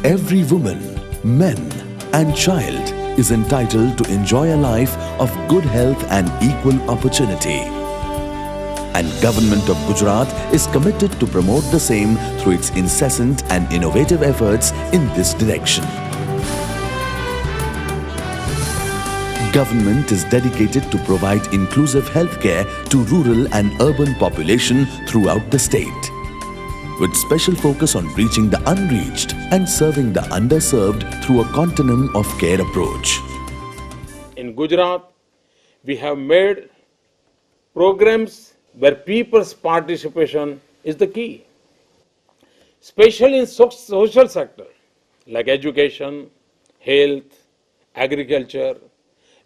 Every woman, man and child is entitled to enjoy a life of good health and equal opportunity. And Government of Gujarat is committed to promote the same through its incessant and innovative efforts in this direction. Government is dedicated to provide inclusive healthcare to rural and urban population throughout the state, with special focus on reaching the unreached and serving the underserved through a continuum of care approach. In Gujarat, we have made programs where people's participation is the key, especially in social sector like education, health, agriculture.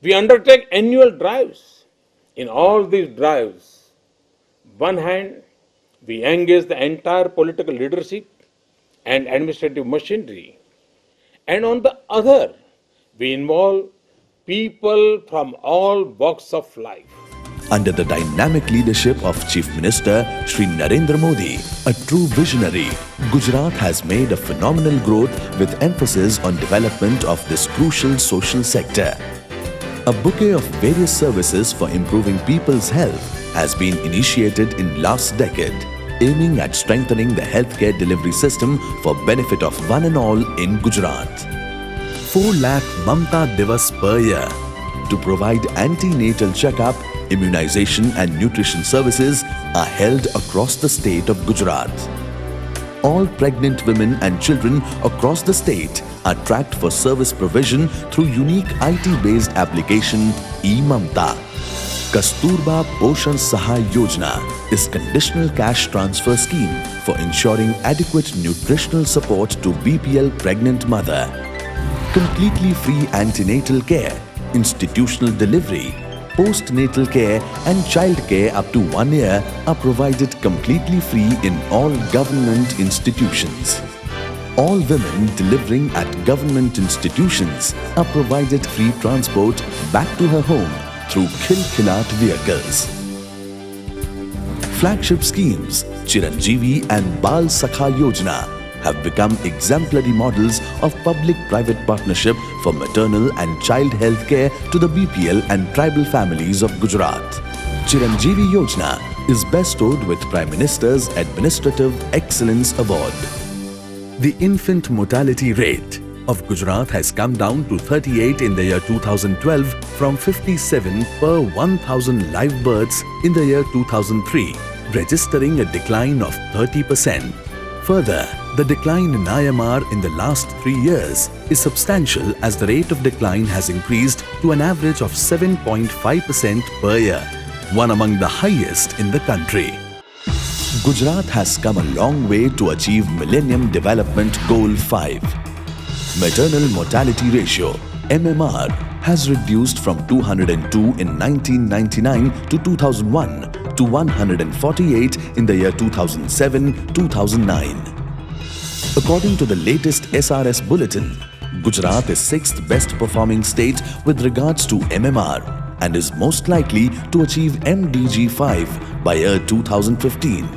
We undertake annual drives. In all these drives, one hand, we engage the entire political leadership and administrative machinery, and on the other, we involve people from all walks of life. Under the dynamic leadership of Chief Minister Shri Narendra Modi, a true visionary, Gujarat has made a phenomenal growth with emphasis on development of this crucial social sector. A bouquet of various services for improving people's health has been initiated in last decade, aiming at strengthening the healthcare delivery system for benefit of one and all in Gujarat. 4 lakh Mamta Divas per year to provide antenatal checkup, immunization and nutrition services are held across the state of Gujarat. All pregnant women and children across the state are tracked for service provision through unique IT-based application eMamta. Kasturba Poshan Sahay Yojana is conditional cash transfer scheme for ensuring adequate nutritional support to BPL pregnant mother. Completely free antenatal care, institutional delivery, postnatal care and child care up to 1 year are provided completely free in all government institutions. All women delivering at government institutions are provided free transport back to her home through Khilkhilat vehicles. Flagship schemes Chiranjeevi and Bal Sakha Yojana have become exemplary models of public-private partnership for maternal and child health care to the BPL and tribal families of Gujarat. Chiranjeevi Yojana is bestowed with Prime Minister's Administrative Excellence Award. The infant mortality rate of Gujarat has come down to 38 in the year 2012 from 57 per 1,000 live births in the year 2003, registering a decline of 30%. Further, the decline in IMR in the last 3 years is substantial as the rate of decline has increased to an average of 7.5% per year, one among the highest in the country. Gujarat has come a long way to achieve Millennium Development Goal 5. Maternal mortality ratio, MMR, has reduced from 202 in 1999 to 2001 to 148 in the year 2007-2009. According to the latest SRS bulletin, Gujarat is 6th best performing state with regards to MMR and is most likely to achieve MDG 5 by year 2015.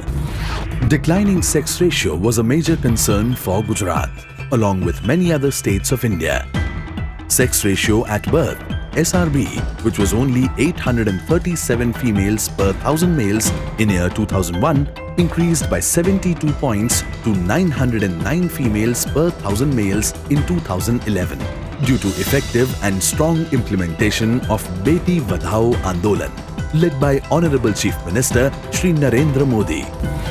Declining sex ratio was a major concern for Gujarat, along with many other states of India. Sex ratio at birth, SRB, which was only 837 females per 1,000 males in year 2001, increased by 72 points to 909 females per 1,000 males in 2011 due to effective and strong implementation of Beti Vadhao Andolan, led by Honorable Chief Minister Shri Narendra Modi.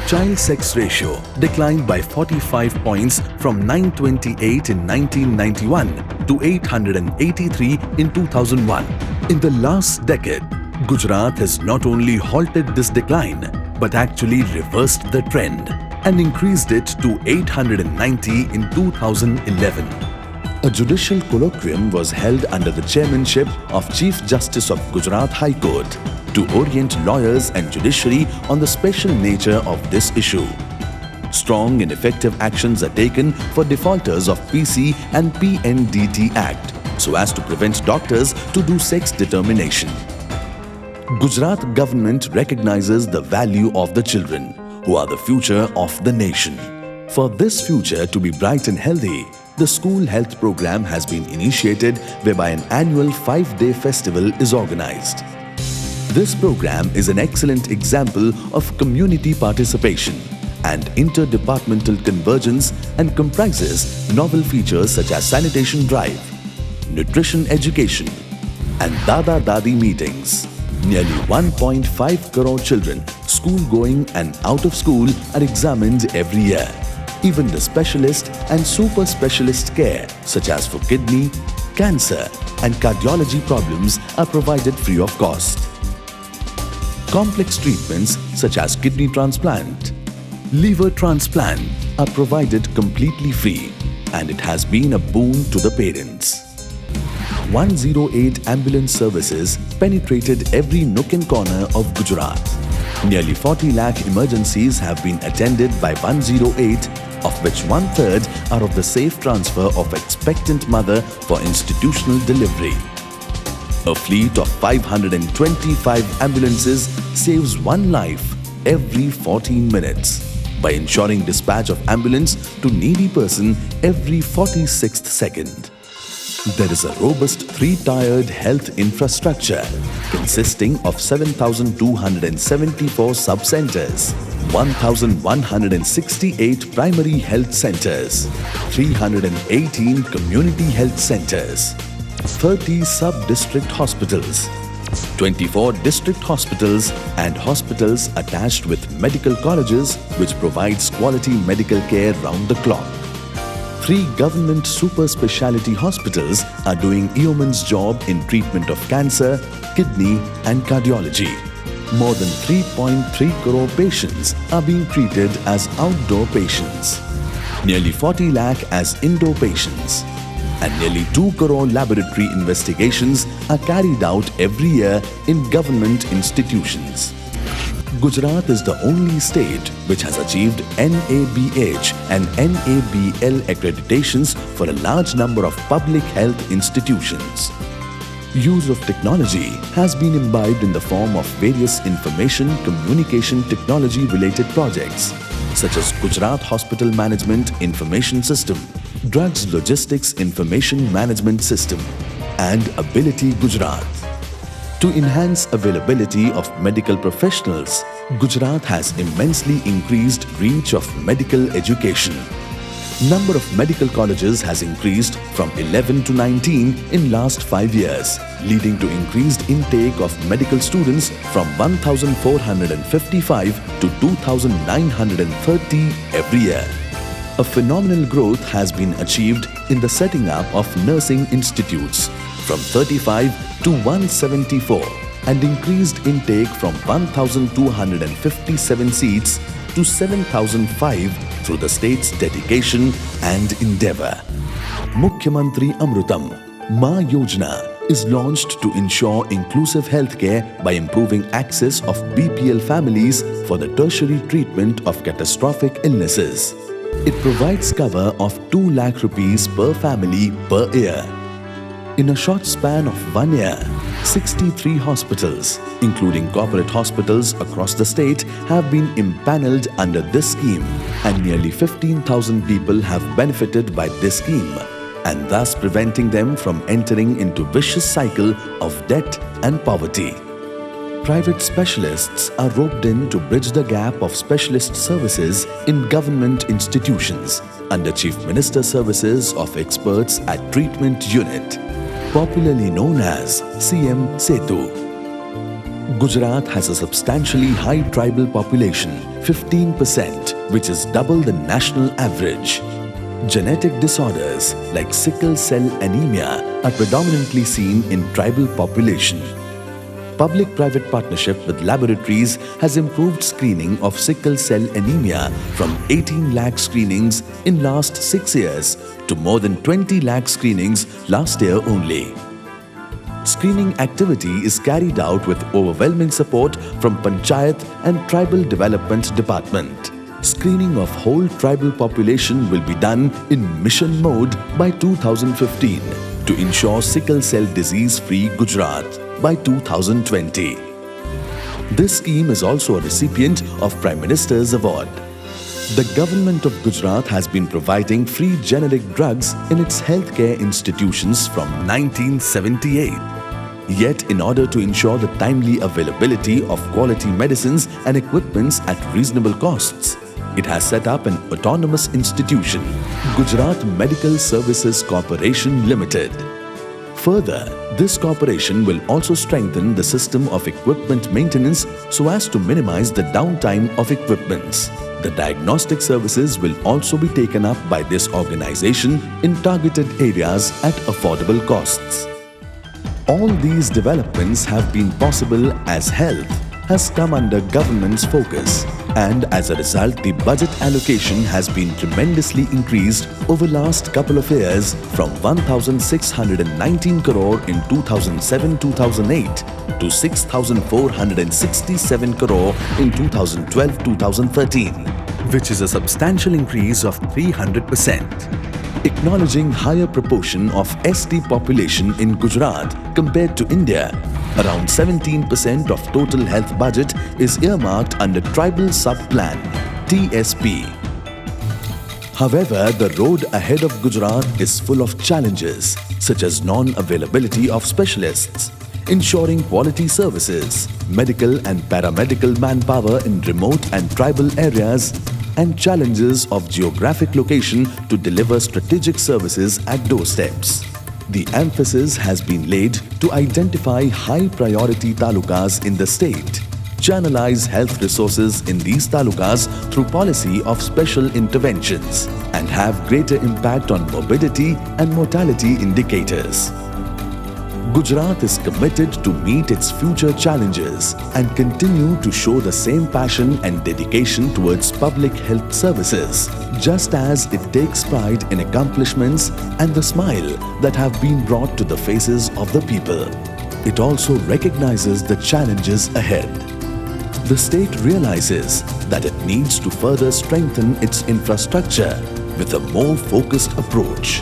Child sex ratio declined by 45 points from 928 in 1991 to 883 in 2001. In the last decade, Gujarat has not only halted this decline, but actually reversed the trend and increased it to 890 in 2011. A judicial colloquium was held under the chairmanship of Chief Justice of Gujarat High Court to orient lawyers and judiciary on the special nature of this issue. Strong and effective actions are taken for defaulters of PC and PNDT Act so as to prevent doctors to do sex determination. Gujarat government recognizes the value of the children, who are the future of the nation. For this future to be bright and healthy, the school health program has been initiated whereby an annual 5-day festival is organized. This program is an excellent example of community participation and interdepartmental convergence and comprises novel features such as sanitation drive, nutrition education, and Dada Dadi meetings. Nearly 1.5 crore children, school-going and out of school, are examined every year. Even the specialist and super specialist care such as for kidney, cancer and cardiology problems are provided free of cost. Complex treatments such as kidney transplant, liver transplant are provided completely free, and it has been a boon to the parents. 108 ambulance services penetrated every nook and corner of Gujarat. Nearly 40 lakh emergencies have been attended by 108, of which 1/3 are of the safe transfer of expectant mother for institutional delivery. A fleet of 525 ambulances saves one life every 14 minutes by ensuring dispatch of ambulance to needy person every 46th second. There is a robust 3-tiered health infrastructure consisting of 7,274 sub-centers, 1,168 primary health centers, 318 community health centers, 30 sub-district hospitals, 24 district hospitals and hospitals attached with medical colleges which provides quality medical care round the clock. 3 government super speciality hospitals are doing yeoman's job in treatment of cancer, kidney and cardiology. More than 3.3 crore patients are being treated as outdoor patients, nearly 40 lakh as indoor patients, and nearly 2 crore laboratory investigations are carried out every year in government institutions. Gujarat is the only state which has achieved NABH and NABL accreditations for a large number of public health institutions. Use of technology has been imbibed in the form of various information communication technology related projects such as Gujarat Hospital Management Information System, Drugs Logistics Information Management System, and Ability Gujarat. To enhance availability of medical professionals, Gujarat has immensely increased reach of medical education. Number of medical colleges has increased from 11 to 19 in last 5 years, leading to increased intake of medical students from 1,455 to 2,930 every year. A phenomenal growth has been achieved in the setting up of nursing institutes from 35 to 174 and increased intake from 1,257 seats to 7,005 through the state's dedication and endeavour. Mukhyamantri Amrutam Ma Yojana is launched to ensure inclusive healthcare by improving access of BPL families for the tertiary treatment of catastrophic illnesses. It provides cover of 2 lakh rupees per family per year. In a short span of 1 year, 63 hospitals, including corporate hospitals across the state, have been impanelled under this scheme, and nearly 15,000 people have benefited by this scheme, and thus preventing them from entering into vicious cycle of debt and poverty. Private specialists are roped in to bridge the gap of specialist services in government institutions under Chief Minister Services of Experts at Treatment Unit, popularly known as CM Setu. Gujarat has a substantially high tribal population, 15%, which is double the national average. Genetic disorders like sickle cell anemia are predominantly seen in tribal population. Public-private partnership with laboratories has improved screening of sickle cell anemia from 18 lakh screenings in last 6 years to more than 20 lakh screenings last year only. Screening activity is carried out with overwhelming support from Panchayat and Tribal Development Department. Screening of whole tribal population will be done in mission mode by 2015 to ensure sickle cell disease-free Gujarat by 2020. This scheme is also a recipient of Prime Minister's Award. The government of Gujarat has been providing free generic drugs in its healthcare institutions from 1978. Yet, in order to ensure the timely availability of quality medicines and equipments at reasonable costs, it has set up an autonomous institution, Gujarat Medical Services Corporation Limited. Further, this corporation will also strengthen the system of equipment maintenance so as to minimize the downtime of equipments. The diagnostic services will also be taken up by this organization in targeted areas at affordable costs. All these developments have been possible as health has come under government's focus, and as a result the budget allocation has been tremendously increased over last couple of years from 1,619 crore in 2007-2008 to 6,467 crore in 2012-2013, which is a substantial increase of 300%. Acknowledging higher proportion of ST population in Gujarat compared to India, around 17% of total health budget is earmarked under Tribal Sub-Plan, TSP. However, the road ahead of Gujarat is full of challenges such as non-availability of specialists, ensuring quality services, medical and paramedical manpower in remote and tribal areas, and challenges of geographic location to deliver strategic services at doorsteps. The emphasis has been laid to identify high-priority talukas in the state, channelize health resources in these talukas through policy of special interventions, and have greater impact on morbidity and mortality indicators. Gujarat is committed to meet its future challenges and continue to show the same passion and dedication towards public health services, just as it takes pride in accomplishments and the smile that have been brought to the faces of the people. It also recognizes the challenges ahead. The state realizes that it needs to further strengthen its infrastructure with a more focused approach.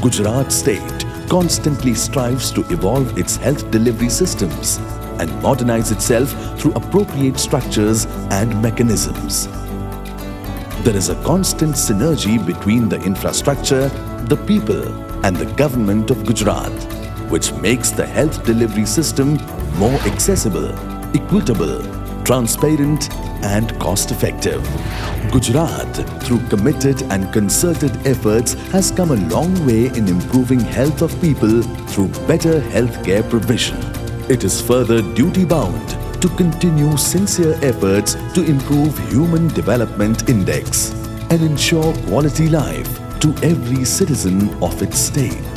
Gujarat State constantly strives to evolve its health delivery systems and modernize itself through appropriate structures and mechanisms. There is a constant synergy between the infrastructure, the people, and the government of Gujarat, which makes the health delivery system more accessible, equitable, transparent, and cost-effective. Gujarat, through committed and concerted efforts, has come a long way in improving health of people through better healthcare provision. It is further duty-bound to continue sincere efforts to improve Human Development Index and ensure quality life to every citizen of its state.